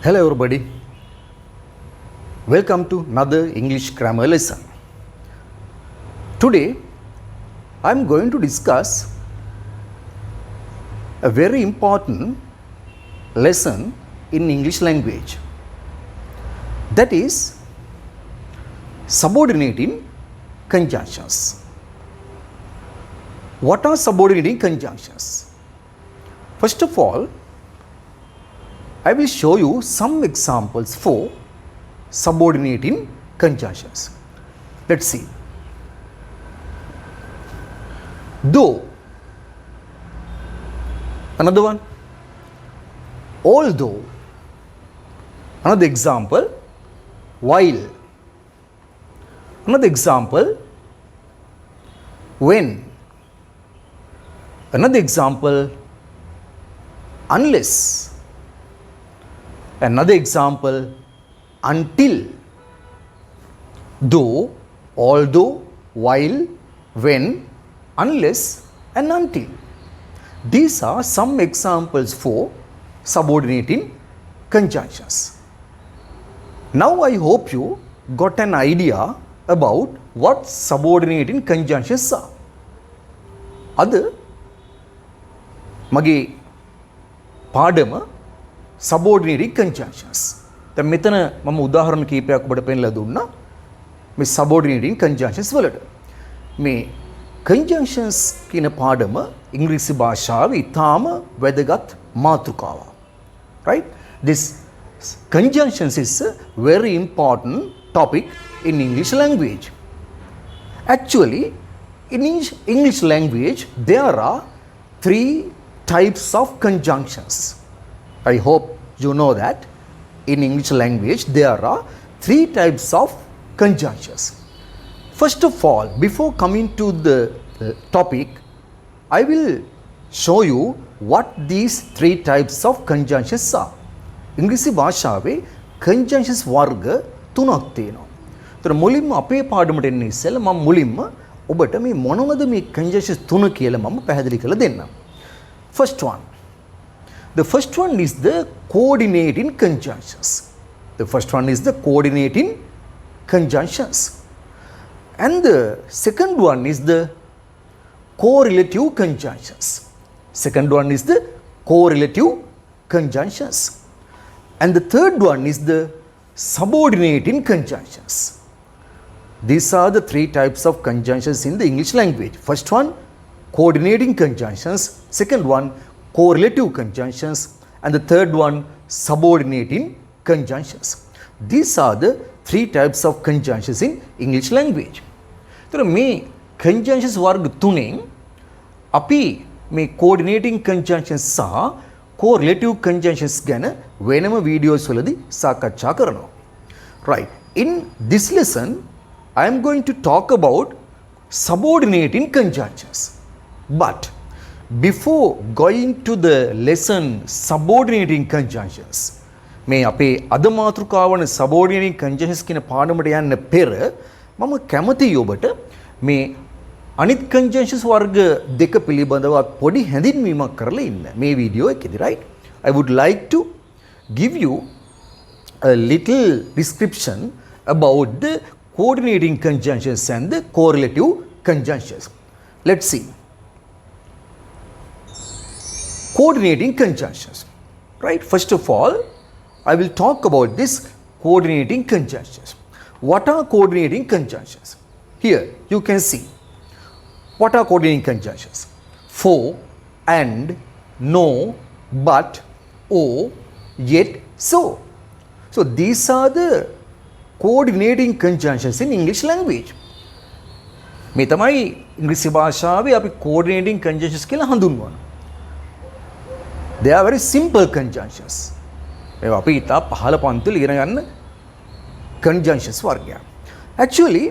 Hello everybody, welcome to another English grammar lesson. Today I am going to discuss a very important lesson in English language, that is subordinating conjunctions. What are subordinating conjunctions? First of all, I will show you some examples for subordinating conjunctions. Let's see. Though, another one. Although, another example. While, another example. When, another example. Unless, another example. Until, though, although, while, when, unless and until. These are some examples for subordinating conjunctions. Now I hope you got an idea about what subordinating conjunctions are. Ada mage පාඩම subordinating conjunctions. දැන් මෙතන මම උදාහරණ කීපයක් ඔබට පෙන්නලා දුන්නා මේ subordinating conjunctions වලට. මේ conjunctions කියන පාඩම ඉංග්‍රීසි භාෂාවේ ඉතාම වැදගත් මාතෘකාවක්. Right? This conjunctions is a very important topic in English language. Actually, in English language there are three types of conjunctions. I hope you know that in English language there are three types of conjunctions. First of all, before coming to the topic, I will show you what these three types of conjunctions are. ඉංග්‍රීසි භාෂාවේ conjunctions වර්ග තුනක් තියෙනවා. ඒතර මුලින්ම අපේ පාඩමට එන්න ඉස්සෙල්ලා මම මුලින්ම ඔබට මේ මොනවද මේ conjunctions තුන කියලා මම පැහැදිලි කරලා දෙන්නම්. First one. The first one is the coordinating conjunctions. The first one is the coordinating conjunctions. And the second one is the correlative conjunctions. Second one is the correlative conjunctions. And the third one is the subordinating conjunctions. These are the three types of conjunctions in the English language. First one, coordinating conjunctions. Second one, correlative conjunctions. And the third one, subordinating conjunctions. These are the three types of conjunctions in English language. So, මේ conjunctions වර්ග තුනෙන් අපි මේ coordinating conjunctions සහ correlative conjunctions ගැන වෙනම videos වලදී සාකච්ඡා කරනවා. Right. In this lesson, I am going to talk about subordinating conjunctions. But before going to the lesson subordinating conjunctions, මේ අපේ අද මාතෘකාව වන subordinating conjunctions කියන පාඩමට යන්න පෙර මම කැමතියි ඔබට මේ අනිත් conjunctions වර්ග දෙක පිළිබඳව පොඩි හැඳින්වීමක් කරලා ඉන්න මේ වීඩියෝ එකේදී. right? I would like to give you a little description about the coordinating conjunctions and the correlative conjunctions. Let's see. Coordinating conjunctions. Right? First of all, I will talk about this coordinating conjunctions. What are coordinating conjunctions? Here you can see. What are coordinating conjunctions? For, and, no, but, or, yet, so. So these are the coordinating conjunctions in English language. මේ තමයි ඉංග්‍රීසි භාෂාවේ අපි coordinating conjunctions කියලා හඳුන්වනවා. They are very simple conjunctions. මේවා අපි ඉතා පහළ පන්තිවල ඉගෙන ගන්න conjunctions වර්ගයක්. Actually,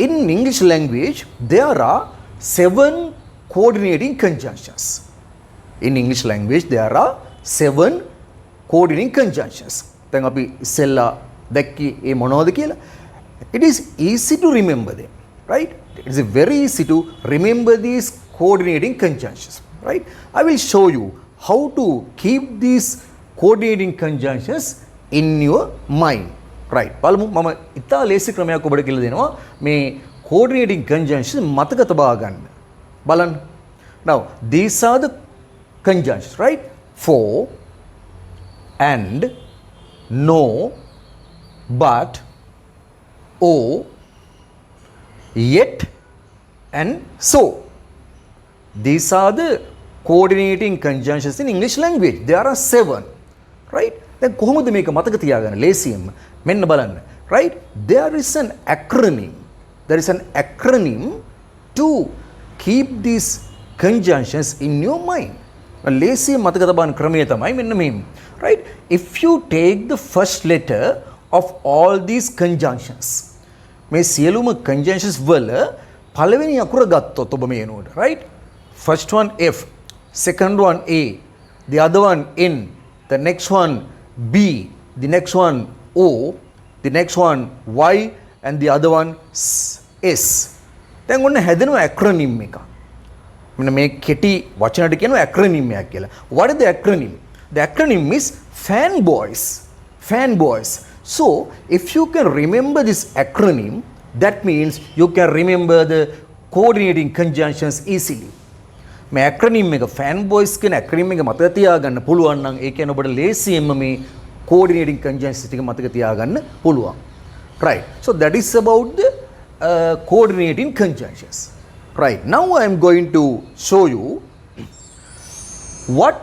in English language there are 7 coordinating conjunctions. In English language there are 7 coordinating conjunctions. දැන් අපි ඉස්සෙල්ලා දැක්කේ ඒ මොනවද කියලා? It is easy to remember them, right? It is very easy to remember these coordinating conjunctions, right? I will show you how to keep these coordinating conjunctions in your mind. Right. බලමු මම ඉතා ලේසි ක්‍රමයක් ඔබට කියලා දෙනවා මේ coordinating conjunctions මතක තබා ගන්න. බලන්න. Now these are the conjunctions, right? For, and, no, but, oh, yet, and so. These are the coordinating conjunctions in English language. There are 7, right? දැන් කොහොමද මේක මතක තියාගන්න ලේසියෙන්ම මෙන්න බලන්න, right? There is an acronym to keep these conjunctions in your mind. ලේසියෙන් මතක තබන්න ක්‍රමය තමයි මෙන්න මේ, right? If you take the first letter of all these conjunctions, මේ සියලුම conjunctions වල පළවෙනි අකුර ගත්තොත් ඔබ මේ එනකොට, right? First one F, second one A, the other one N, the next one B, the next one O, the next one Y, and the other one S. දැන් ඔන්න හැදෙනවා acronym එක. මෙන්න මේ කෙටි වචනට කියනවා acronym එකක් කියලා. What is the acronym? The acronym is fanboys. Fanboys. So, if you can remember this acronym, that means you can remember the coordinating conjunctions easily. මේ acronym එක fanboys කියන acronym එක මතක තියාගන්න පුළුවන් නම් ඒ කියන්නේ ඔබට ලේසියෙන්ම මේ coordinating conjunctions ටික මතක තියාගන්න පුළුවන්. Right. So that is about the coordinating conjunctions. Right. Now I am going to show you what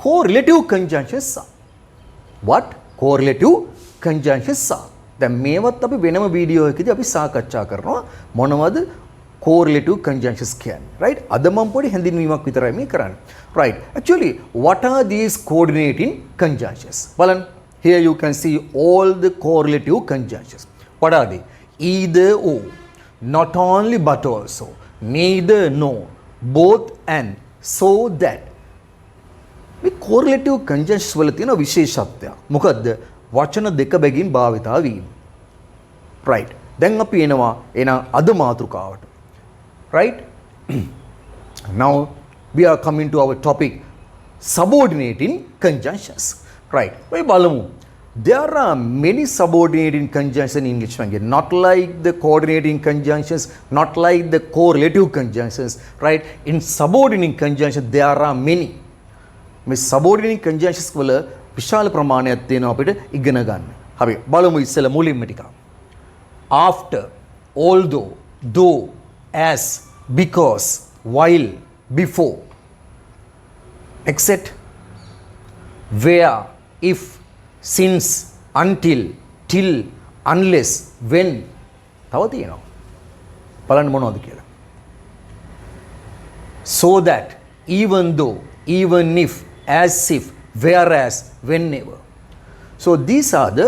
correlative conjunctions are. What correlative conjunctions are. දැන් මේවත් අපි වෙනම වීඩියෝ එකකදී අපි සාකච්ඡා කරනවා මොනවද correlative conjunctions කියන්නේ, right? අද මම පොඩි හැඳින්වීමක් විතරයි මේ කරන්නේ. Right. Actually, what are these coordinating conjunctions? බලන්න. Here you can see all the correlative conjunctions. What are they? Either or, not only but also, neither nor, both and, so that. මේ correlative conjunctions වල තියෙන විශේෂත්වය මොකද්ද? වචන දෙක බැගින් භාවිතා වීම. Right. දැන් අපි එනවා අද මාතෘකාවට. Right? Now we are coming to our topic, subordinating conjunctions. Right. We බලමු. There are many subordinating conjunctions in English language, not like the coordinating conjunctions, not like the correlative conjunctions, right? In subordinating conjunctions there are many. මේ subordinating conjunctions වල විශාල ප්‍රමාණයක් තියෙනවා අපිට ඉගෙන ගන්න. හරි. බලමු ඉස්සෙල්ලා මුලින්ම ටික. After, although, though, as, because, while, before, except, where, if, since, until, till, unless, when. තව තියෙනවා. බලන්න මොනවද කියලා. So that, even though, even if, as if, whereas, whenever. So these are the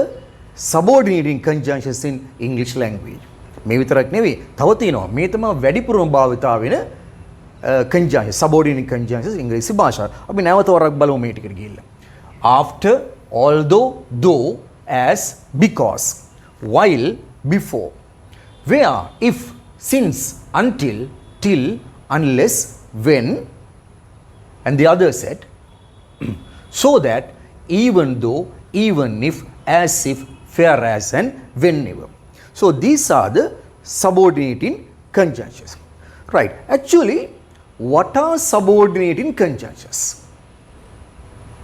subordinating conjunctions in English language. මේ විතරක් නෙවෙයි තව තියෙනවා. මේ තමයි වැඩිපුරම භාවිතා වෙන conjunctions, subordinating conjunctions ඉංග්‍රීසි භාෂාව. අපි නැවත වරක් බලමු මේ ටිකට ගිහිල්ලා. After, although, though, as, because, while, before, where, if, since, until, till, unless, when, and the other set, so that, even though, even if, as if, whereas, and whenever. So these are the subordinating conjunctions. Right. Actually, what are subordinating conjunctions?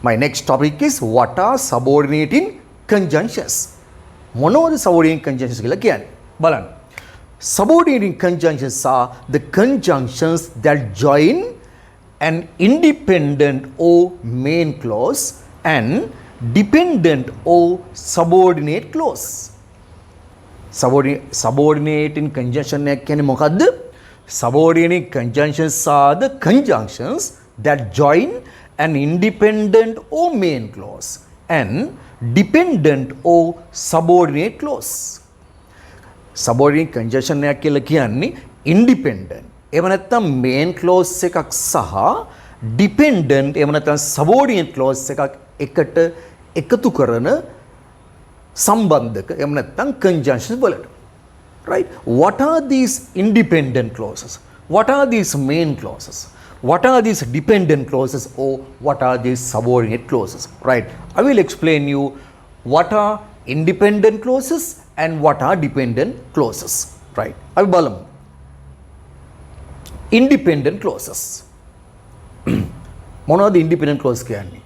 My next topic is what are subordinating conjunctions? මොනවද subordinating conjunctions කියලා කියන්නේ? බලන්න. Subordinating conjunctions are the conjunctions that join an independent or main clause and dependent or subordinate clause. Subordinating conjunction එක කියන්නේ මොකද්ද? Subordinating conjunctions are the conjunctions that join an independent or main clause and dependent or subordinate clause. Subordinating conjunction එක කියලා කියන්නේ independent එහෙම නැත්නම් main clause එකක් සහ dependent එහෙම නැත්නම් subordinate clause එකක් එකට එකතු කරන සම්බන්ධක එහෙම නැත්නම් conjunctions වලට. Right? What are these independent clauses? What are these main clauses? what are these dependent clauses or what are these subordinate clauses, right? I will explain you what are independent clauses and what are dependent clauses, right? අපි බලමු independent clauses. මොනවද independent clause කියන්නේ?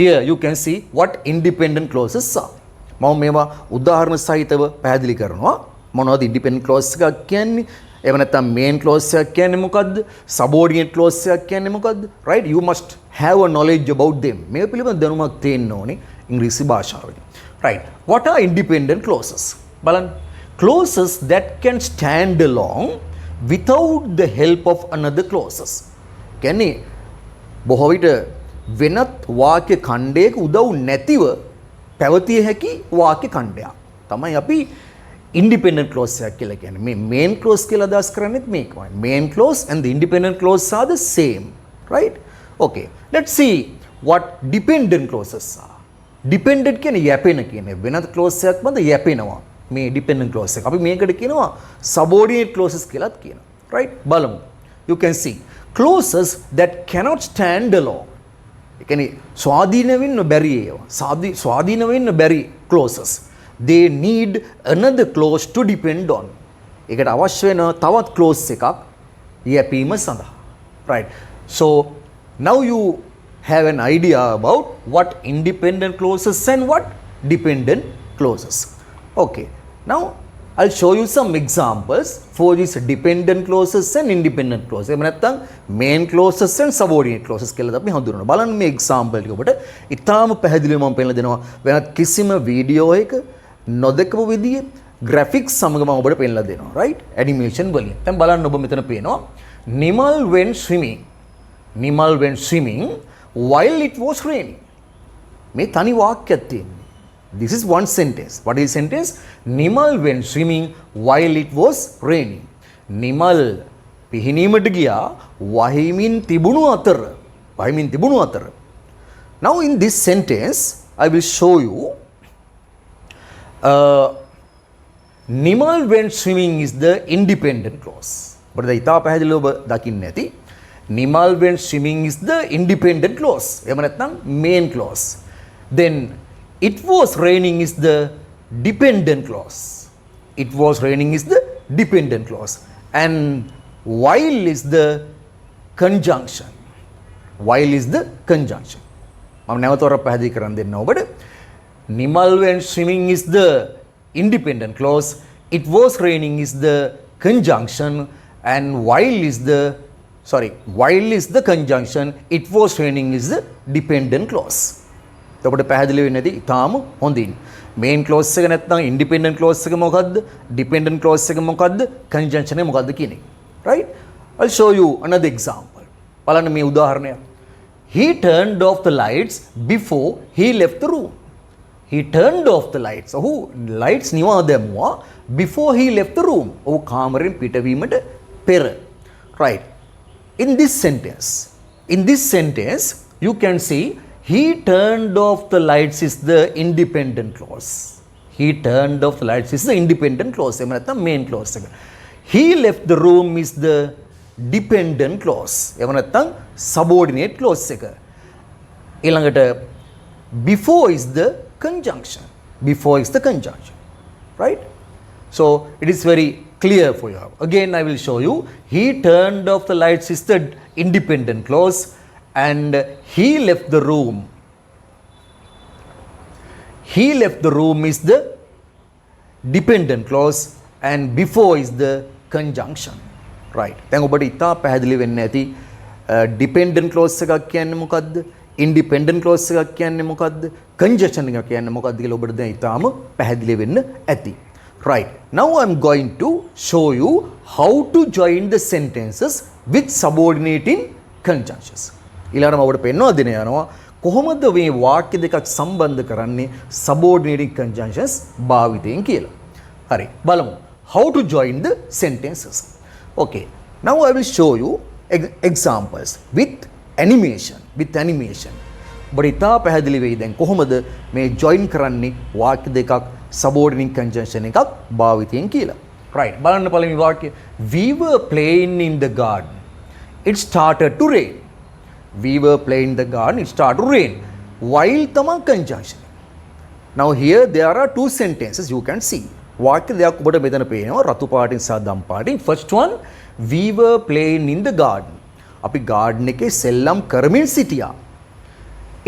Here you can see what independent clauses are. මම මේවා උදාහරණ සහිතව පැහැදිලි කරනවා. මොනවද independent clause එකක් කියන්නේ? එහෙම නැත්නම් main clause එකක් කියන්නේ මොකද්ද? subordinate clause එකක් කියන්නේ මොකද්ද? Right? You must have a knowledge about them. මේ පිළිබඳ දැනුමක් තියෙන්න ඕනේ ඉංග්‍රීසි භාෂාවෙන්. Right? What are independent clauses? බලන්න. Clauses that can stand alone without the help of another clauses. කියන්නේ බොහෝ විට වෙනත් වාක්‍ය ඛණ්ඩයක උදව් නැතිව පැවතිය හැකි වාක්‍ය ඛණ්ඩයක් තමයි අපි independent clause එකක් කියලා කියන්නේ. මේ main clause කියලා අදහස් කරන්නේත් මේකමයි. Main clause and the independent clause are the same, right? Okay, let's see what dependent clauses are. Dependent කියන්නේ යැපෙන කියන්නේ වෙනත් clause එකක් මත යැපෙනවා. මේ dependent clause එක. අපි මේකට කියනවා subordinate clauses කියලාත් කියනවා. right? බලමු. You can see clauses that cannot stand alone. ඒ කියන්නේ ස්වාධීන වෙන්න බැරි ඒවා. ස්වාධීන වෙන්න බැරි clauses. They need another clause to depend on. ඒකට අවශ්‍ය වෙන තවත් clause එකක් යැපීම සඳහා. right? So now you have an idea about what independent clauses and what dependent clauses. Okay, now I'll show you some examples for these dependent clauses and independent clauses. එහෙම නැත්නම් main clauses and subordinate clauses කියලා අපි හඳුන්වනවා. බලන්න මේ example ටික ඔබට ඉතාම පැහැදිලිව මම පෙන්නලා දෙනවා. වෙනත් කිසිම වීඩියෝ එක නොදකපු විදිහේ graphics සමග මම ඔබට පෙන්නලා දෙනවා. right? animation වලින්. දැන් බලන්න ඔබ මෙතන පේනවා Nimal went swimming. Nimal went swimming while it was raining. මේ තනි වාක්‍යයක් තියෙනවා. This is one sentence. What is sentence? Nimal went swimming while it was raining. Nimal පිහිනීමට ගියා වහිමින් තිබුණු අතර. වහිමින් තිබුණු අතර. Now in this sentence I will show you Nimal went swimming is the independent clause. But the ඉතා පැහැදිලිව ඔබ දකින්න ඇති. Nimal went swimming is the independent clause. එහෙම නැත්නම් main clause. Then it was raining is the dependent clause. It was raining is the dependent clause. And while is the conjunction. While is the conjunction. මම නැවත වරක් පැහැදිලි කරන්න දෙන්න ඔබට. Nimal went swimming is the independent clause. It was raining is the conjunction. And while is the conjunction. It was raining is the dependent clause. ඔබට පැහැදිලි වෙන්නේ නැති ඊටාම හොඳින්. main clause එක නැත්නම් independent clause එක මොකද්ද? dependent clause එක මොකද්ද? conjunction එක මොකද්ද කියන එක. right? I'll show you another example. බලන්න මේ උදාහරණය. He turned off the lights before he left the room. He turned off the lights. ඔහු lights නිවා දැමුවා before he left the room. ඔහු කාමරෙන් පිටවීමට පෙර. right? In this sentence you can see he turned off the lights is the independent clause. He turned off the lights is the independent clause. එහෙම නැත්නම් main clause එක. He left the room is the dependent clause. එහෙම නැත්නම් subordinate clause එක. ඊළඟට before is the conjunction. Before is the conjunction. Right? So it is very clear for you. Again I will show you. He turned off the lights is the independent clause. And he left the room. He left the room is the dependent clause and before is the conjunction. Right. දැන් ඔබට ඉතා පැහැදිලි වෙන්න ඇති dependent clause එකක් කියන්නේ මොකද්ද? independent clause එකක් කියන්නේ මොකද්ද? conjunction එකක් කියන්නේ මොකද්ද කියලා ඔබට දැන් ඉතාම පැහැදිලි වෙන්න ඇති. Right. Now I'm going to show you how to join the sentences with subordinating conjunctions. ඊළඟට ඔබට පෙන්වලා දෙන යනවා කොහොමද මේ වාක්‍ය දෙකක් සම්බන්ධ කරන්නේ subordinating conjunctions භාවිතයෙන් කියලා. හරි. බලමු. How to join the sentences. Okay. Now I will show you examples with animation. ඔබට ඉතා පැහැදිලි වෙයි දැන් කොහොමද මේ join කරන්නේ වාක්‍ය දෙකක් subordinating conjunction එකක් භාවිතයෙන් කියලා. Right. බලන්න පළවෙනි වාක්‍යය. We were playing in the garden. it started to rain. We were playing in the garden, it started to rain. While tama conjunction. Now here there are two sentences you can see. වාක්‍ය දෙකක් ඔබට මෙතන පේනවා රතු පාටින් සහ දම් පාටින්. First one, we were playing in the garden. අපි garden එකේ සෙල්ලම් කරමින් සිටියා.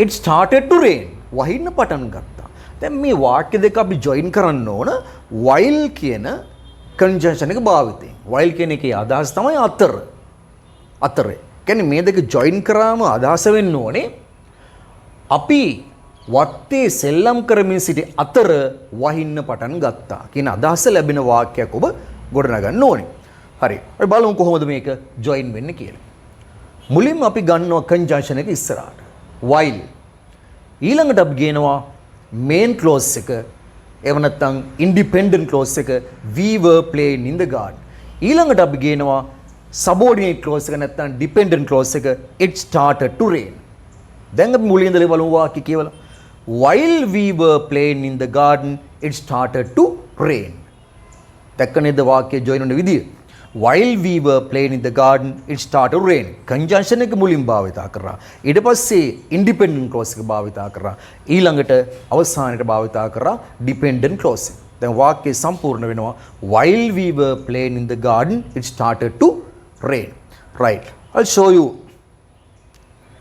It started to rain. වහින්න පටන් ගත්තා. දැන් මේ වාක්‍ය දෙක අපි join කරන්න ඕන while කියන conjunction එක භාවිතයෙන්. while කියන එකේ අදහස තමයි අතර. අතරේ. කියන්නේ මේ දෙක join කරාම අදහස වෙන්න ඕනේ අපි වත්තේ සෙල්ලම් කරමින් සිටි අතර වහින්න පටන් ගත්තා කියන අදහස ලැබෙන වාක්‍යයක් ඔබ ගොඩනගන්න ඕනේ. හරි. අපි බලමු කොහොමද මේක join වෙන්නේ කියලා. මුලින්ම අපි ගන්නවා conjunction එක ඉස්සරහට. while. ඊළඟට අපි ගේනවා main clause එක. එහෙම නැත්නම් independent clause එක we were playing in the garden. ඊළඟට අපි ගේනවා subordinate clause එක නැත්නම් dependent clause එක it started to rain. දැන් අපි මුලින් ඉඳලා බලමු වාක්‍ය කියවලා. While we were playing in the garden, it started to rain. දැක්ක නේද වාක්‍යය join වෙන විදිය? While we were playing in the garden, it started to rain. conjunction එක මුලින් භාවිතා කරා. ඊට පස්සේ independent clause එක භාවිතා කරා. ඊළඟට අවසානයේ භාවිතා කරා dependent clause එක. දැන් වාක්‍යය සම්පූර්ණ වෙනවා. While we were playing in the garden, it started to rain. Right. I'll show you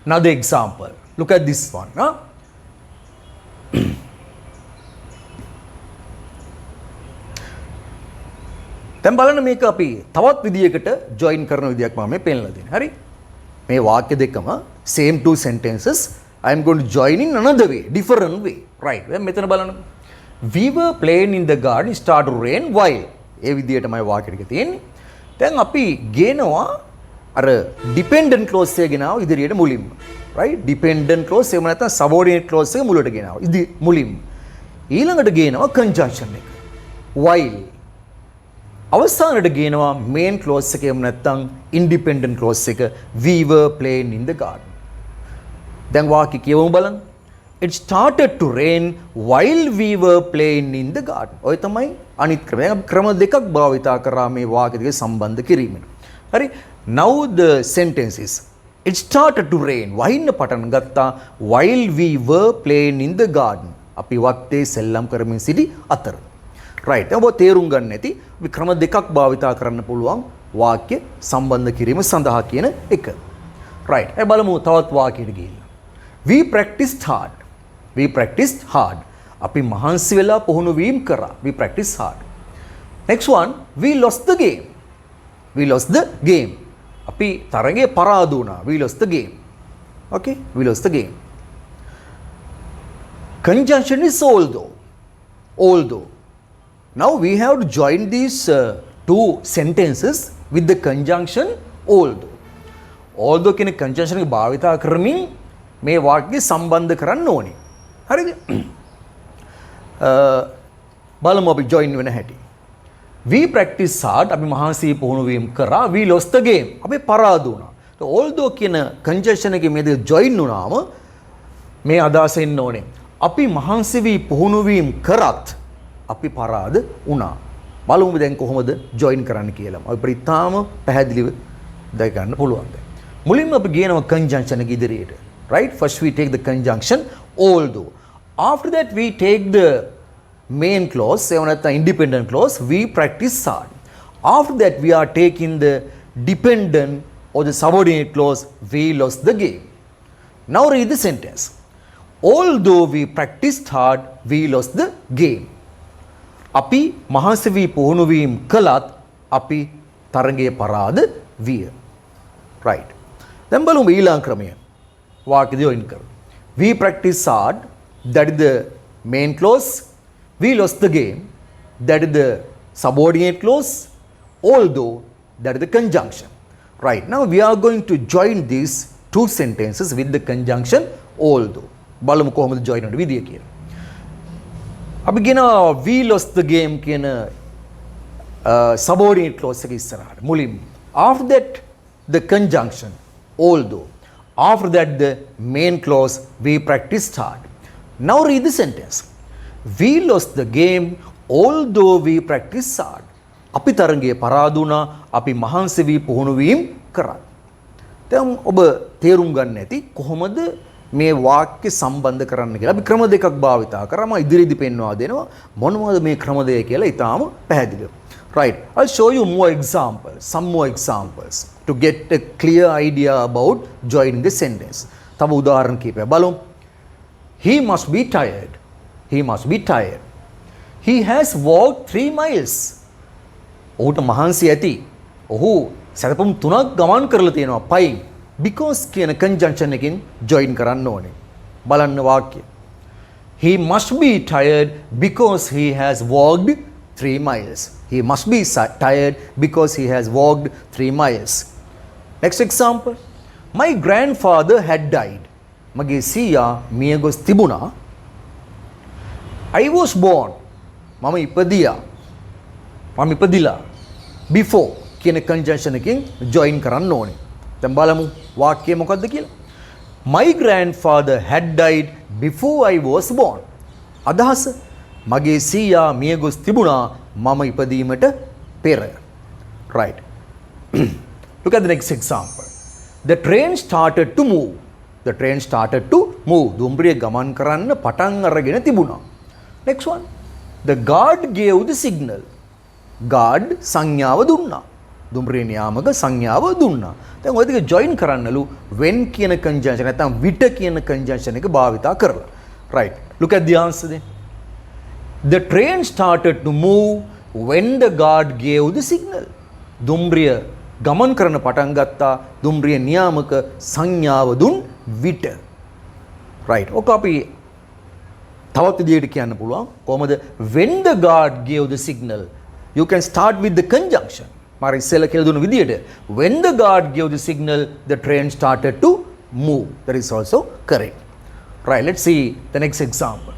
another example. Look at this one. Huh? දැන් බලන්න මේක අපි තවත් විදියකට join කරන විදියක් මම මේ පෙන්නලා දෙන්නේ. හරි? මේ වාක්‍ය දෙකම same two sentences I am going to join in another way, different way. Right. දැන් මෙතන බලන්න. We were playing in the garden, it started to rain while. ඒ විදියටමයි වාක්‍ය ටික තියෙන්නේ. දැන් අපි ගේනවා අර dependent clause එක ගෙනාව ඉදිරියට මුලින්ම. Right? dependent clause එහෙම නැත්නම් subordinate clause එක මුලට ගෙනාව. මුලින්ම. ඊළඟට ගේනවා conjunction එක. while. අවසානට ගේනවා main clause එක එහෙම නැත්නම් independent clause එක we were playing in the garden. දැන් වාක්‍ය කියවමු බලන්න. It started to rain while we were playing in the garden. ඔය තමයි අනිත් ක්‍රමය. අපි ක්‍රම දෙකක් භාවිතා කරා මේ වාක්‍ය දෙක සම්බන්ධ කිරීමෙන්. හරි? Now the sentence is it started to rain. වහින්න පටන් ගත්තා while we were playing in the garden. අපි වත්තේ සෙල්ලම් කරමින් සිටි අතර. right. දැන් ඔබ තේරුම් ගන්න ඇති අපි ක්‍රම දෙකක් භාවිතා කරන්න පුළුවන් වාක්‍ය සම්බන්ධ කිරීම සඳහා කියන එක. right. ඒ බලමු තවත් වාක්‍යයකට ගිහිල්ලා. We practiced hard. We practiced hard. අපි මහන්සි වෙලා පුහුණු වීම කරා. We practiced hard. Next one, we lost the game. We lost the game. අපි තරගයේ පරාද වුණා. We lost the game. Okay? We lost the game. Conjunction is although. Although. Now we have to join these two sentences with the conjunction although. Although කියන conjunction එක භාවිතා කරමින් මේ වාක්‍ය සම්බන්ධ කරන්න ඕනේ. හරිද? බලමු අපි join වෙන හැටි. We practice hard. අපි මහන්සි පුහුණු වීම කරා. We lost the game. අපි පරාද වුණා. although කියන conjunction එකේ මේ දෙක join වුණාම මේ අදහස එන්න ඕනේ. අපි මහන්සි වී පුහුණු වීම කරත් අපි පරාද වුණා. බලමු දැන් කොහොමද join කරන්න කියලා. අපිට ඉතාලම පැහැදිලිව දැක ගන්න පුළුවන් දැන්. මුලින්ම අපි ගේනවා conjunction එක ඉදිරියට. Right? First we take the conjunction although. After that we take the main clause, එහෙම නැත්නම් independent clause, we practice hard. After that we are taking the dependent or the subordinate clause, we lost the game. Now read the sentence. Although we practiced hard, we lost the game. අපි මහන්සි වී පුහුණු වීම කළත් අපි තරගයේ පරාද විය. right. දැන් බලමු ඊළඟ ක්‍රමය. වාක්‍ය join කරමු. We practice hard, that is the main clause. We lost the game, that is the subordinate clause. Although, that is the conjunction. Right. Now we are going to join these two sentences with the conjunction although. බලමු කොහොමද join වෙන විදිය කියලා. අපි කියනවා we lost the game කියන subordinate clause එක ඉස්සරහට මුලින්ම. After that the conjunction although. After that the main clause we practiced hard. Now read the sentence. We lost the game although we practiced hard. අපි තරගයේ පරාද වුණා අපි මහන්සි වී පුහුණු වීම කරා. දැන් ඔබ තේරුම් ගන්න ඇති කොහොමද මේ වාක්‍ය සම්බන්ධ කරන්න කියලා. අපි ක්‍රම දෙකක් භාවිතා කරා. මම ඉදිරියේදී පෙන්වා දෙනවා මොනවද මේ ක්‍රම දෙක කියලා ඊටාම පැහැදිලිව. Right. I'll show you more examples, some more examples to get a clear idea about joining the sentence. තව උදාහරණ කිහිපයක් බලමු. He must be tired. He must be tired. He has walked 3 miles. ඔහුට මහන්සි ඇති. ඔහු සැතපුම් 3ක් ගමන් කරලා තියෙනවා පයින්. Because කියන conjunction එකකින් join කරන්න ඕනේ. බලන්න වාක්‍යය. He must be tired because he has walked 3 miles. He must be tired because he has walked 3 miles. Next example. My grandfather had died. මගේ සීයා මිය ගොස් තිබුණා. I was born. මම ඉපදියා. මම ඉපදිලා. Before කියන conjunction එකකින් join කරන්න ඕනේ. දැන් බලමු වාක්‍යය මොකක්ද කියලා. My grandfather had died before I was born. අදහස මගේ සීයා මිය ගොස් තිබුණා මම ඉපදීමට පෙර. Right. Look at the next example. The train started to move. The train started to move. දුම්රිය ගමන් කරන්න පටන් අරගෙන තිබුණා. Next one. The guard gave the signal. Guard සංඥාව දුන්නා. දුම්රිය නියාමක සංඥාව දුන්නා. දැන් ඔය දෙක join කරන්නලු when කියන conjunction නැත්නම් විට කියන conjunction එක භාවිතා කරලා. Right. Look at the answer then. The train started to move when the guard gave the signal. දුම්රිය ගමන් කරන පටන් ගත්තා දුම්රිය නියාමක සංඥාව දුන් විට. Right. ඔක අපි තවත් විදිහට කියන්න පුළුවන්. කොහමද when the guard gave the signal. You can start with the conjunction. මාර ඉස්සෙල්ලා කියලා දුන්න විදිහට when the guard gave the signal the train started to move. That is also correct. Right. Let's see the next example.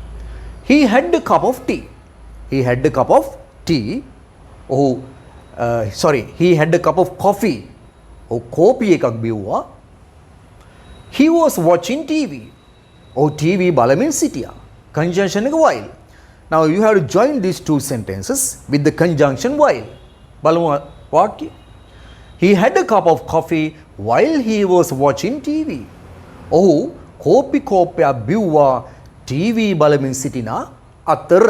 He had a cup of tea. He had a cup of tea. Oh, he had a cup of coffee. Oh, kopi එකක් බිව්වා. He was watching TV. Oh, TV බලමින් සිටියා. Conjunction එක while. Now you have to join these two sentences with the conjunction while. බලමු වාක්‍ය. He had a cup of coffee while he was watching TV. ඔහු කෝපි කෝප්පයක් බිව්වා TV බලමින් සිටින අතර.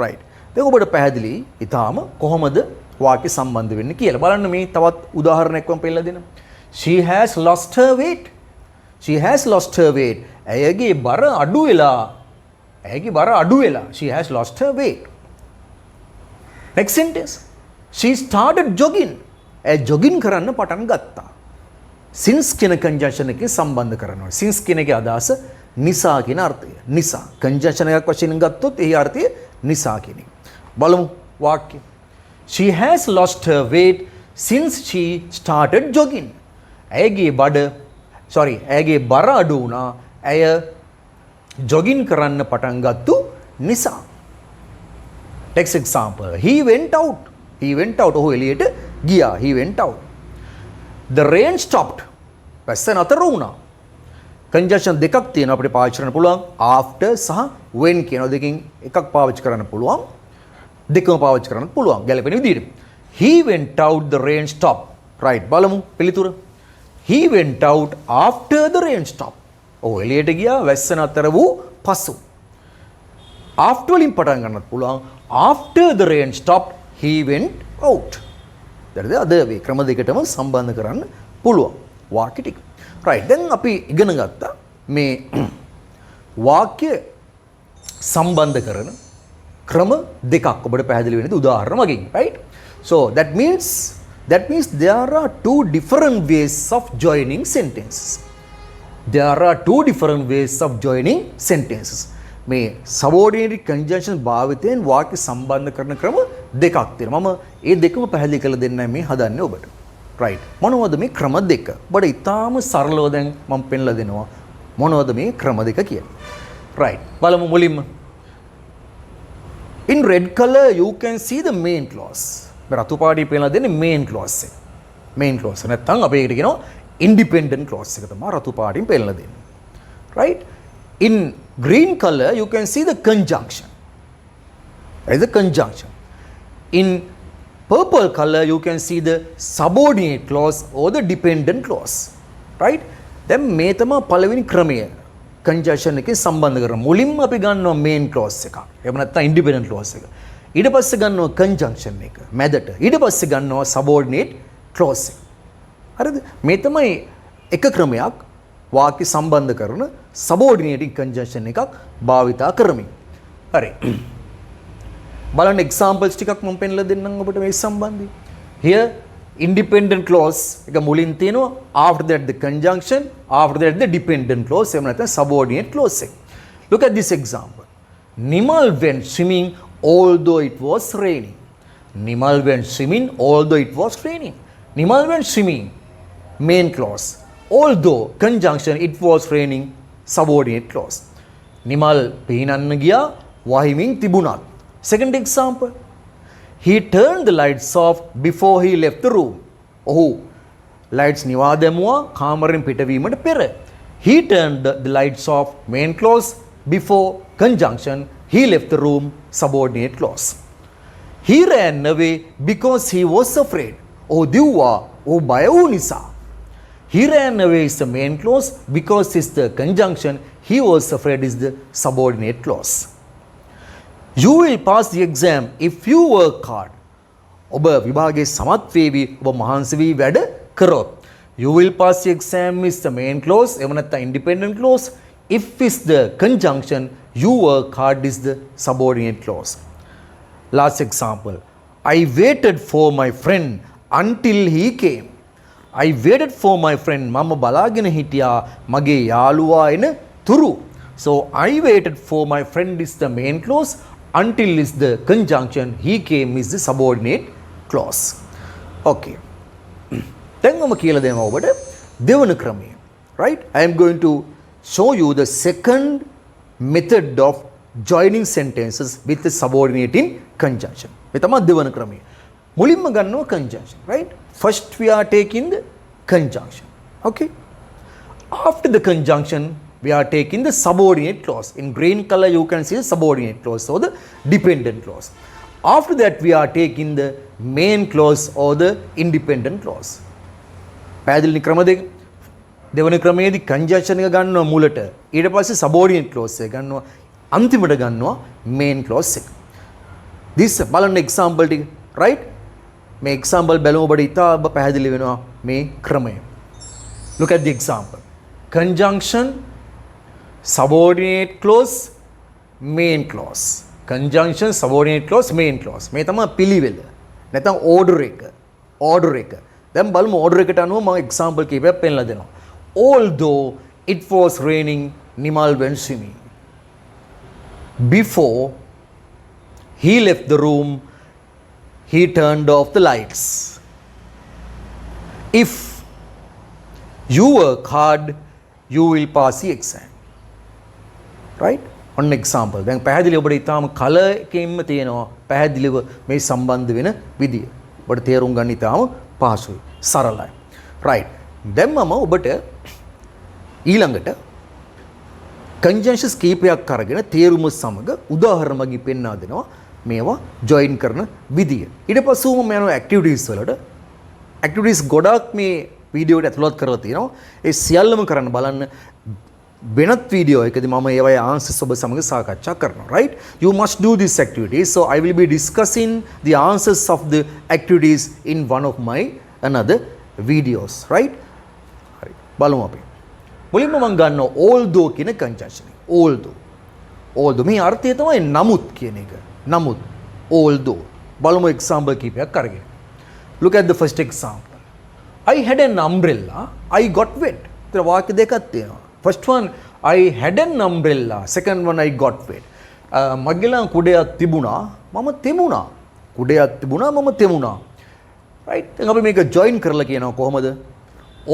Right. දැන් ඔබට පැහැදිලි ඊටාම කොහොමද වාක්‍ය සම්බන්ධ වෙන්නේ කියලා. බලන්න මේ තවත් උදාහරණයක් වම් පෙන්නලා දෙන්න. She has lost her weight. She has lost her weight. ඇයගේ බර අඩු වෙලා. ඇයගේ බර අඩු වෙලා. She has lost her weight. Next sentence. She started jogging. ඇය jogging කරන්න පටන් ගත්තා. Since කියන conjunction එකකින් සම්බන්ධ කරනවා. Since කියන එකේ අදහස නිසා කියන අර්ථය. නිසා. conjunction එකක් වශයෙන් ගත්තොත් එහි අර්ථය නිසා කියන එක. බලමු වාක්‍ය. She has lost her weight since she started jogging. ඇයගේ බර අඩු වුණා. ඇය jogging කරන්න පටන් ගත්තු නිසා. Next example. He went out. He went out. ඔහු එළියට ගියා. He went out. The rain stopped. වැස්ස නතර වුණා. conjunction දෙකක් තියෙනවා අපිට පාවිච්චි කරන්න පුළුවන්. after සහ when කියන දෙකෙන් එකක් පාවිච්චි කරන්න පුළුවන්. දෙකම පාවිච්චි කරන්න පුළුවන් ගැලපෙන විදිහට. He went out, the rain stopped. Right. බලමු පිළිතුර. He went out after the rain stopped. ඔහු එළියට ගියා වැස්ස නතර වූ පසු. after වලින් පටන් ගන්නත් පුළුවන්. after the rain stopped, he went out. that is the other way. ක්‍රම දෙකටම සම්බන්ධ කරන්න පුළුවන් වාක්‍ය ටික. Right. දැන් අපි ඉගෙන ගත්තා මේ වාක්‍ය සම්බන්ධ කරන ක්‍රම දෙකක් ඔබට පැහැදිලි වෙන උදාහරණ වගේ. Right. So that means there are two different ways of joining sentences. There are two different ways of joining sentences. මේ subordinate conjunction භාවිතයෙන් වාක්‍ය සම්බන්ධ කරන ක්‍රම දෙකක් තියෙනවා. මම ඒ දෙකම පැහැදිලි කරලා දෙන්නයි මේ හදන්නේ ඔබට. Right. මොනවද මේ ක්‍රම දෙක? ඔබට ඉතාම සරලව දැන් මම පෙන්ලා දෙනවා මොනවද මේ ක්‍රම දෙක කියලා. Right. බලමු මුලින්ම. In red color you can see the main clause. මේ රතු පාටිය පෙන්ලා දෙන්නේ main clause එක. main clause නැත්නම් අපි ඒකට කියනවා independent clause එක තමයි රතු පාටියෙන් පෙන්ලා දෙන්නේ. Right. In green color you can see the conjunction. There is a conjunction. In purple color you can see the subordinate clause or the dependent clause. right? දැන් මේ තමයි පළවෙනි ක්‍රමය conjunction එකේ සම්බන්ධ කරන. මුලින්ම අපි ගන්නවා main clause එකක්. එහෙම නැත්නම් independent clause එක. ඊට පස්සේ ගන්නවා conjunction එක මැදට. ඊට පස්සේ ගන්නවා subordinate clause එක. හරිද? මේ තමයි එක ක්‍රමයක් වාක්‍ය සම්බන්ධ කරන subordinating conjunction එකක් භාවිතා කරමින්. හරි. බලන්න examples ටිකක් මම පෙන්නලා දෙන්නම් ඔබට මේ සම්බන්ධයෙන්. Here independent clause එක මුලින් තියෙනවා, after that the conjunction, after that the dependent clause, එහෙම නැත්නම් subordinate clause එක. Look at this example. Nimal went swimming although it was raining. Nimal went swimming although it was raining. Nimal went swimming, main clause. Although conjunction it was raining, subordinate clause. Nimal පීනන්න ගියා වහිමින් තිබුණත්. Second example. He turned the lights off before he left the room. ඔහු lights නිවා දැමුවා කාමරෙන් පිටවීමට පෙර. He turned the lights off, main clause, before conjunction he left the room, subordinate clause. He ran away because he was afraid. ඔහු දිව්වා ඔහු බය වූ නිසා. He ran away is the main clause, because is the conjunction, he was afraid is the subordinate clause. You will pass the exam if you work hard. ඔබ විභාගයේ සමත් වේවි ඔබ මහන්සි වී වැඩ කරොත්. You will pass the exam is the main clause, එහෙම නැත්නම් independent clause. If is the conjunction, you work hard is the subordinate clause. Last example. I waited for my friend until he came. I waited for my friend. මම බලාගෙන හිටියා මගේ යාළුවා එන තුරු. So I waited for my friend is the main clause. Until is the conjunction, he came is the subordinate clause. Okay. දැන් මම කියලා දෙනවා ඔබට දෙවන ක්‍රමය. Right? I am going to show you the second method of joining sentences with the subordinating conjunction. මේ තමයි දෙවන ක්‍රමය. මුලින්ම ගන්නවා conjunction. Right? First we are taking the conjunction. Okay? After the conjunction, we are taking the subordinate clause. In green color you can see the subordinate clause or the dependent clause. After that we are taking the main clause or the independent clause. පැහැදිලි ක්‍රම දෙක. දෙවන ක්‍රමයේදී conjunction එක ගන්නවා මුලට. ඊට පස්සේ subordinate clause එක ගන්නවා. අන්තිමට ගන්නවා main clause එක. This බලන්න example ටික. Right? මේ example බලමු ඔබට ඉතා පැහැදිලි වෙනවා මේ ක්‍රමය. Look at the example. Conjunction, subordinate clause, main clause. Conjunction, subordinate clause, main clause. මේ තමයි පිළිවෙල. නැත්නම් order එක. order එක. දැන් බලමු order එකට අනුව මම example කීපයක් පෙන්නලා දෙනවා. Although it was raining, Nimal went swimming. Before he left the room, he turned off the lights. If you work hard, you will pass the exam. Right? One example. දැන් පැහැදිලි ඔබට ඊටාම කලර් එකකින්ම තියෙනවා පැහැදිලිව මේ සම්බන්ධ වෙන විදිය. ඔබට තේරුම් ගන්න ඊටාම පහසුයි. සරලයි. Right. දැන් මම ඔබට ඊළඟට conjunctions කීපයක් අරගෙන තේරුම සමග උදාහරණ මගින් පෙන්වා දෙනවා මේවා join කරන විදිය. ඊට පස්සෙ මම යනවා activities වලට. activities ගොඩක් මේ වීඩියෝ එකට ඇතුළත් කරලා තියෙනවා. ඒ සියල්ලම කරන්න බලන්න වෙනත් වීඩියෝ එකදී මම ඒවායේ answers ඔබ සමග සාකච්ඡා කරනවා. Right? You must do this activities. So I will be discussing the answers of the activities in one of my another videos. Right? හරි. බලමු අපි. මුලින්ම මම ගන්නවා although කියන conjunction. although. although මේ අර්ථය තමයි නමුත් කියන එක. නමුත් although. බලමු example කීපයක් අරගෙන. Look at the first example. I had an umbrella, I got wet. ඉතින් වාක්‍ය දෙකක් තියෙනවා. First one, I had an umbrella. Second one, I got wet. මගේ ළඟ කුඩයක් තිබුණා, මම තෙමුණා. කුඩයක් තිබුණා, මම තෙමුණා. Right? දැන් අපි මේක join කරලා කියනවා කොහොමද?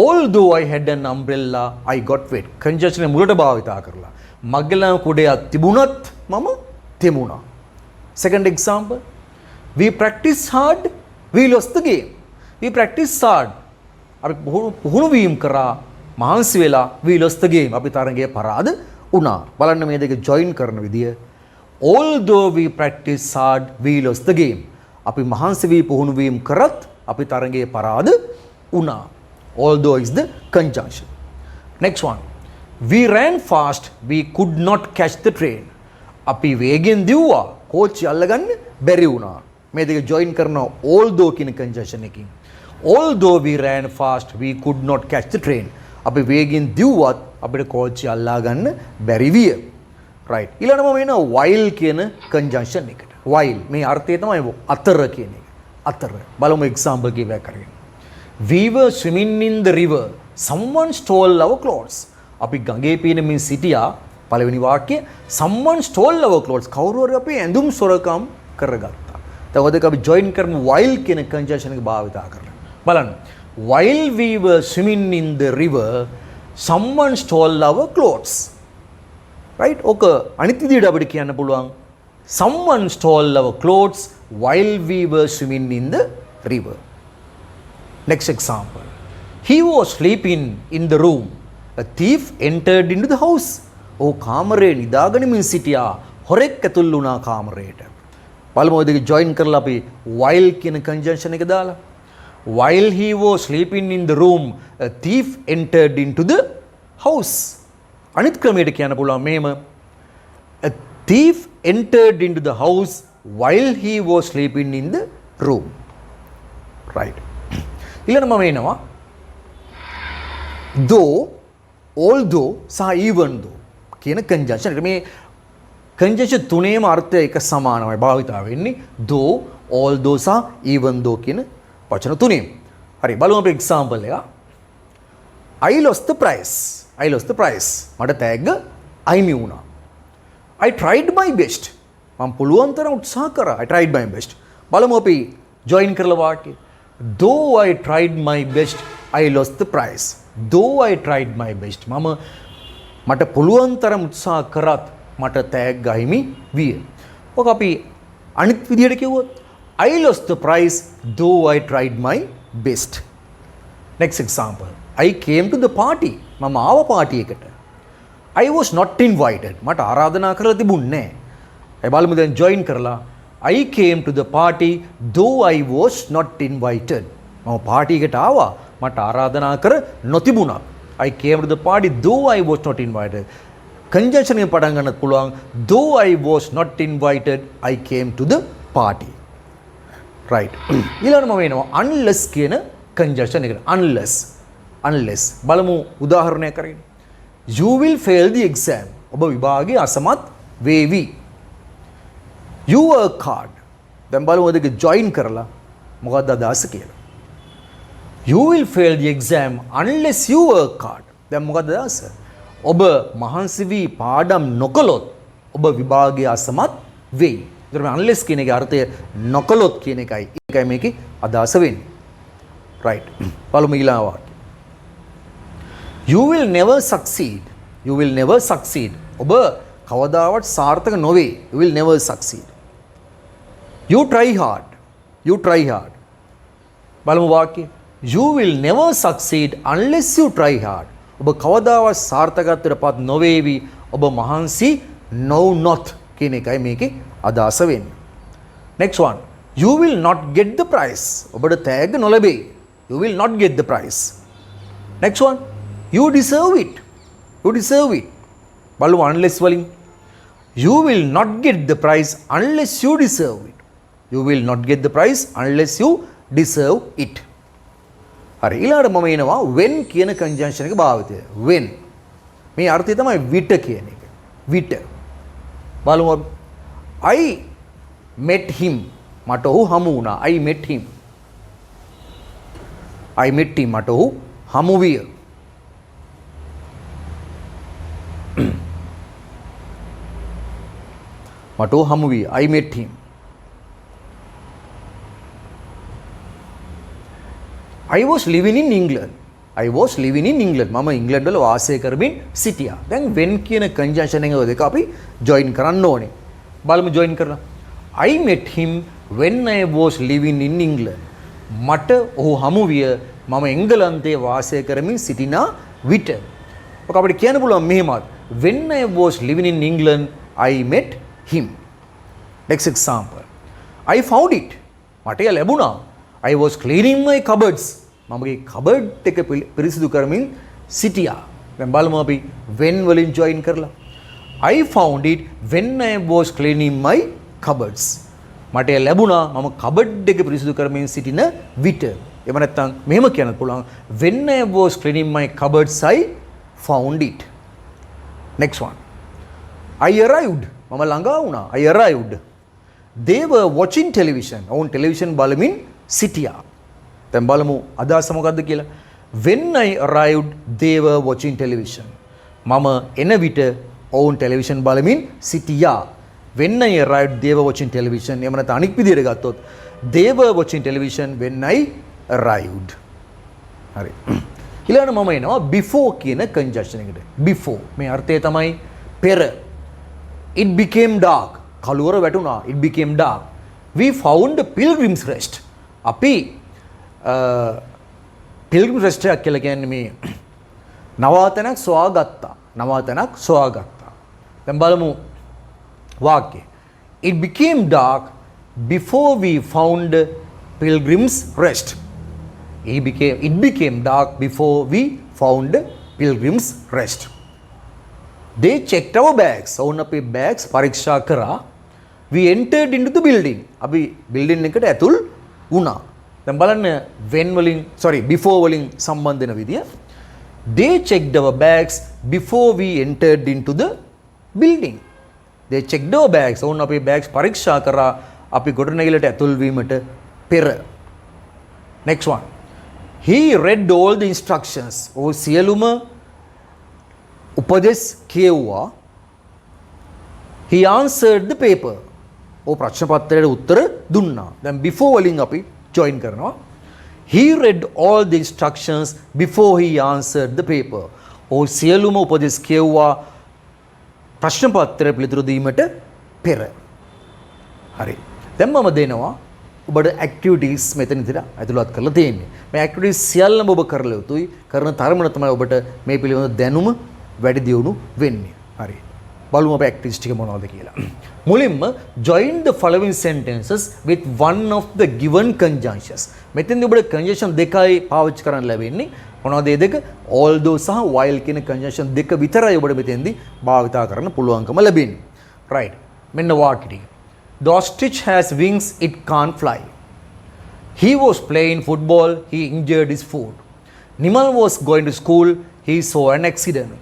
Although I had an umbrella, I got wet. conjunction මුලට භාවිතා කරලා. මගේ ළඟ කුඩයක් තිබුණත් මම තෙමුණා. Second example, we practiced hard, we lost the game. We practiced hard. අපි පුහුණු වීම කරා මහන්සි වෙලා we lost the game. අපි තරගයේ පරාද වුණා. බලන්න මේ දෙක join කරන විදිය. Although we practiced hard, we lost the game. අපි මහන්සි වී පුහුණු වීම කරත් අපි තරගයේ පරාද වුණා. Although is the conjunction. next one, we ran fast, we could not catch the train. අපි වේගෙන් දිව්වා කෝච්චිය අල්ලගන්න බැරි වුණා. මේ දෙක join කරනවා although කියන conjunction එකකින්. although we ran fast, we could not catch the train. අපි වේගෙන් දිව්වත් අපිට කෝච්චිය අල්ලා ගන්න බැරි විය. right. ඊළඟට මම එනවා while කියන conjunction එකට. while මේ අර්ථය තමයි අතර කියන එක. අතර. බලමු example කීපයක් අරගෙන. We were swimming in the river. Someone stole our clothes. අපි ගඟේ පීනමින් සිටියා. පළවෙනි වාක්‍යය someone stole our clothes. කවුරු හරි අපේ ඇඳුම් සොරකම් කරගත්තා. දැන් ඔය දෙක අපි join කරමු while කියන conjunction එක භාවිතා කරලා. බලන්න. While we were swimming in the river, someone stole our clothes. right? ඔක අනිත් විදිහට අපිට කියන්න පුළුවන් someone stole our clothes while we were swimming in the river. Next example. He was sleeping in the room. A thief entered into the house. Oh, කාමරේ නිදාගනිමින් සිටියා. හොරෙක් ඇතුල් වුණා කාමරේට. බලමු ඔය දෙක join කරලා අපි while කියන conjunction එක දාලා. While he was sleeping in the room, a thief entered into the house. අනිත් ක්‍රමයට කියන්න පුළුවන් මේම. A thief entered into the house while he was sleeping in the room. right. ඊළඟ මම එනවා though, although සහ even though කියන conjunction එක. මේ conjunction තුනේම අර්ථය එක සමානමයි භාවිතා වෙන්නේ though, although සහ even though කියන වචන තුනේම. හරි බලමු අපි example එක. I lost the prize. I lost the prize. මට තෑග්ග අයිමි වුණා. I tried my best. මම පුළුවන් තරම් උත්සාහ කරා. I tried my best. බලමු අපි join කරලා වාක්‍යය. Though I tried my best, I lost the prize. Though I tried my best. මට පුළුවන් තරම් උත්සාහ කරත් මට තෑග්ග අහිමි විය. ඔක අපි අනිත් විදිහට කිව්වොත් I lost the prize though I tried my best. Next example. I came to the party. මම ආව පාටි එකට. I was not invited. මට ආරාධනා කරලා තිබුණේ නැහැ. ඒ බලමු දැන් join කරලා I came to the party though I was not invited. මම පාටි එකට ආවා. මට ආරාධනා කර නොතිබුණා. I came to the party though I was not invited. conjunction එක පටන් ගන්නත් පුළුවන් though I was not invited, I came to the party. right. ඊළඟට මම එනවා unless කියන conjunction එකට. unless බලමු උදාහරණයක් අරගෙන. You will fail the exam. ඔබ විභාගයේ අසමත් වේවි. You work hard. දැන් බලමු ඔය දෙක join කරලා මොකක්ද අදහස කියලා. You will fail the exam unless you work hard. දැන් මොකක්ද අදහස? ඔබ මහන්සි වී පාඩම් නොකළොත් ඔබ විභාගයේ අසමත් වෙයි. ඒතර මේ unless කියන එකේ අර්ථය නොකළොත් කියන එකයි. ඒකයි මේකේ අදහස වෙන්නේ. right. බලමු ඊළඟ වාක්‍යය. You will never succeed. You will never succeed. ඔබ කවදාවත් සාර්ථක නොවේ. You will never succeed. You try hard. You try hard. බලමු වාක්‍යය. You will never succeed unless you try hard. ඔබ කවදාවත් සාර්ථකත්වයටපත් නොවේවි. ඔබ මහන්සි නොවුනොත් කියන එකයි මේකේ අදහස වෙන්නේ. Next one. You will not get the prize. ඔබට තෑග්ග නොලැබේ. You will not get the prize. Next one. You deserve it. You deserve it. බලමු unless වලින්. You will not get the prize unless you deserve it. You will not get the prize unless you deserve it. හරි ඊළඟට මම එනවා when කියන conjunction එක භාවිතය. when මේ අර්ථය තමයි විට කියන එක. විට. බලමු I met him. මට ඔහු හමු වුණා. I met him. I met him. මට ඔහු හමු විය. මට ඔහු හමු විය. I met him. I was living in England. I was living in England. මම ඉංග්ලන්ඩ් වල වාසය කරමින් සිටියා. දැන් when කියන conjunction එක දෙක අපි join කරන්න ඕනේ. බලමු join කරලා. I met him when I was living in England. මට ඔහු හමු විය මම එංගලන්තයේ වාසය කරමින් සිටිනා විට. ඔක අපිට කියන්න පුළුවන් මෙහෙමත්. When I was living in England, I met him. Next example. I found it. මට එය ලැබුණා. I was cleaning my cupboards. මමගේ cupboard එක පිරිසිදු කරමින් සිටියා. දැන් බලමු අපි when වලින් join කරලා. I found it when I was cleaning my cupboards. මට එය ලැබුණා මම කබඩ් එක පිරිසිදු කරමින් සිටින විට. එහෙම නැත්නම් මෙහෙම කියන්න පුළුවන් when I was cleaning my cupboards I found it. Next one. I arrived. මම ළඟා වුණා. I arrived. They were watching television. ඔවුන් ටෙලිවිෂන් බලමින් සිටියා. දැන් බලමු අදහස මොකද්ද කියලා. When I arrived they were watching television. මම එන විට ඔවුන් ටෙලිවිෂන් බලමින් සිටියා. When I arrived they were watching television. එහෙම නැත්නම් අනික් විදිහට ගත්තොත් they were watching television when I arrived. හරි. ඊළඟට මම එනවා before කියන conjunction එකට. before මේ අර්ථය තමයි පෙර. It became dark. කළුවර වැටුණා. It became dark. We found a pilgrim's rest. අපි pilgrim's rest එකක් කියලා කියන්නේ මේ නවාතැනක් සොයාගත්තා. නවාතැනක් සොයාගත්තා. දැන් බලමු වාක්‍යය. It became dark before we found pilgrim's rest. It became dark before we found pilgrim's rest. They checked our bags. ඔවුන් අපේ bags පරීක්ෂා කරා. We entered into the building. අපි building එකට ඇතුල් වුණා. දැන් බලන්න before වලින් සම්බන්ධ වෙන විදිය. They checked our bags before we entered into the building. They checked our bags. ඔවුන් අපේ bags පරීක්ෂා කරා අපි ගොඩනැගිල්ලට ඇතුල් වීමට පෙර. Next one. He read all the instructions. ඔහු සියලුම උපදෙස් කියවුවා. He answered the paper. ඔහු ප්‍රශ්න පත්‍රයට උත්තර දුන්නා. දැන් before වලින් අපි join කරනවා. He read all the instructions before he answered the paper. ඔහු සියලුම උපදෙස් කියවුවා ප්‍රශ්න පත්‍රය පිළිතුරු දීමට පෙර. හරි. දැන් මම දෙනවා ඔබට activities මෙතන ඉතින් ඇතුළත් කරලා තියෙන්නේ. මේ activities සියල්ලම ඔබ කරලා යුතුයි. කරන තරමට තමයි ඔබට මේ පිළිබඳ දැනුම වැඩි දියුණු වෙන්නේ. හරි. බලමු අපේ activities ටික මොනවද කියලා. මුලින්ම join the following sentences with one of the given conjunctions. මෙතෙන්දී ඔබට conjunction දෙකයි පාවිච්චි කරන්න ලැබෙන්නේ. මොනවද මේ දෙක? although සහ while කියන conjunction දෙක විතරයි ඔබට මෙතෙන්දී භාවිතා කරන්න පුළුවන්කම ලැබෙන්නේ. right. මෙන්න වාක්‍ය ටික. The ostrich has wings, it can't fly. He was playing football, he injured his foot. Nimal was going to school, he saw an accident.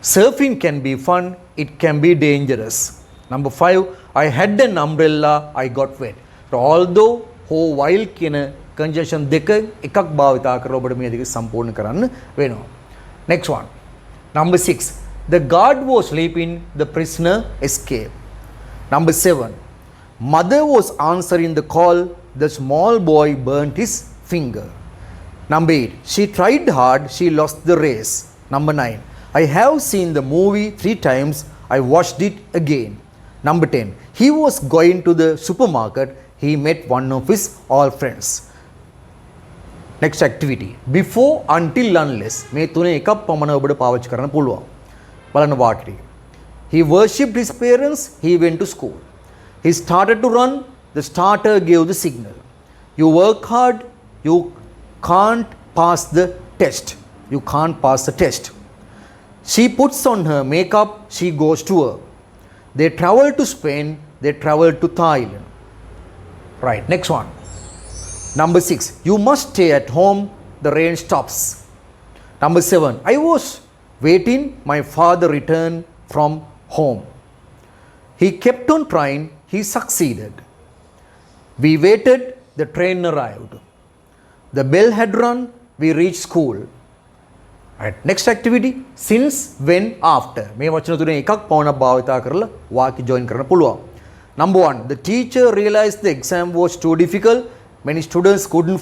Surfing can be fun, it can be dangerous. Number 5, I had an umbrella, I got wet. So although ho while කියන conjunction දෙක එකක් භාවිතා කරලා ඔබට මේ දෙක සම්පූර්ණ කරන්න වෙනවා. Next one. Number 6, the guard was sleeping, the prisoner escaped. Number 7, mother was answering the call, the small boy burnt his finger. Number 8, she tried hard, she lost the race. Number 9, I have seen the movie 3 times, I watched it again. Number 10, he was going to the supermarket, he met one of his old friends. Next activity, before, until, unless. මේ තුනේ එකක් පමණ ඔබට පාවිච්චි කරන්න පුළුවන්. බලන්න වාක්‍යය. He worshipped his parents, he went to school. He started to run, the starter gave the signal. You work hard, you can't pass the test. You can't pass the test. She puts on her makeup, she goes to work. They travel to Spain, they travel to Thailand. Right, next one. Number 6, you must stay at home, the rain stops. Number 7, I was waiting, my father returned from home. He kept on trying, he succeeded. We waited, the train arrived. The bell had rung, we reached school. Right. Next activity, since, when, after. මේ වචන තුනේ එකක් පවණක් භාවිතා කරලා වාක්‍ය join කරන්න පුළුවන්. Number 1, the teacher realized the exam was too difficult, many students couldn't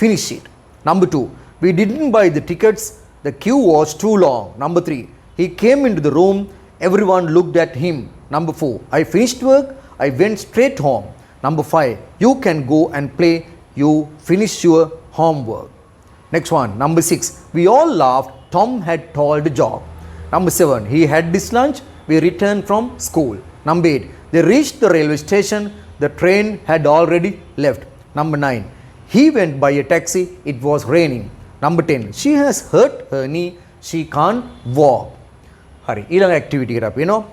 finish it. Number 2, we didn't buy the tickets, the queue was too long. Number 3, he came into the room, everyone looked at him. Number 4, I finished work, I went straight home. Number 5, you can go and play, you finish your homework. Next one, number 6, we all laughed, Tom had told a joke. Number 7, he had his lunch, we returned from school. Number 8, they reached the railway station, the train had already left. Number 9, he went by a taxi, it was raining. Number 10, she has hurt her knee, she can't walk. හරි ඊළඟ activity එකට අපි එනවා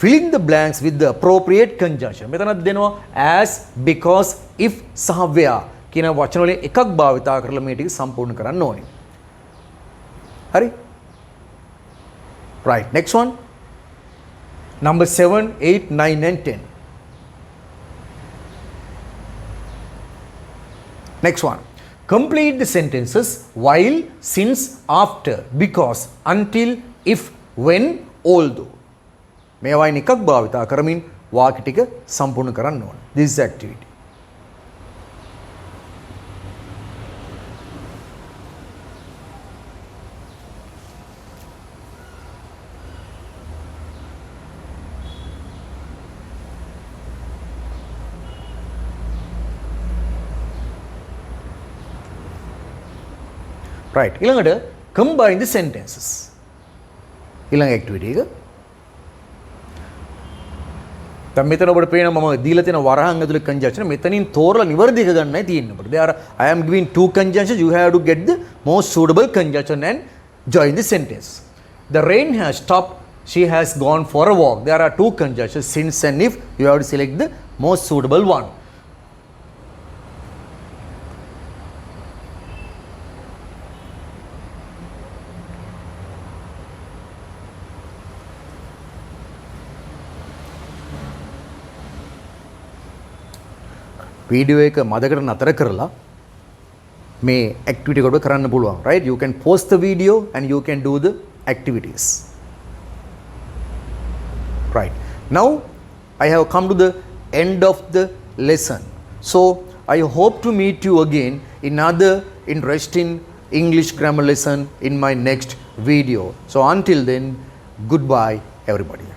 filling the blanks with the appropriate conjunction. මෙතනත් දෙනවා as, because, if සහ where කියන වචන වලින් එකක් භාවිතා කරලා මේ ටික සම්පූර්ණ කරන්න ඕනේ. හරි? Right. Next one. Number 7, 8, 9 and 10. Next one. Complete the sentences while, since, after, because, until, if, when, although. මේවායින් එකක් භාවිතා කරමින් වාක්‍ය ටික සම්පූර්ණ කරන්න ඕන. This is activity. Right. ඊළඟට combine the sentences. ඊළඟ activity එක දැන් මෙතන ඔබට පේනවා මම දීලා තියෙන වරහන් ඇතුලේ conjunction මෙතනින් තෝරලා නිවැරදි එක ගන්නයි තියෙන්නේ ඔබට. There I am giving two conjunctions, you have to get the most suitable conjunction and join the sentence. The rain has stopped, she has gone for a walk. There are two conjunctions, since and if. You have to select the most suitable one. Video එක මදකට නතර කරලා මේ activity එක ඔබ කරන්න පුළුවන්. Right? You can pause the video and you can do the activities. Right. Now I have come to the end of the lesson. So I hope to meet you again in another interesting English grammar lesson in my next video. So until then, goodbye everybody.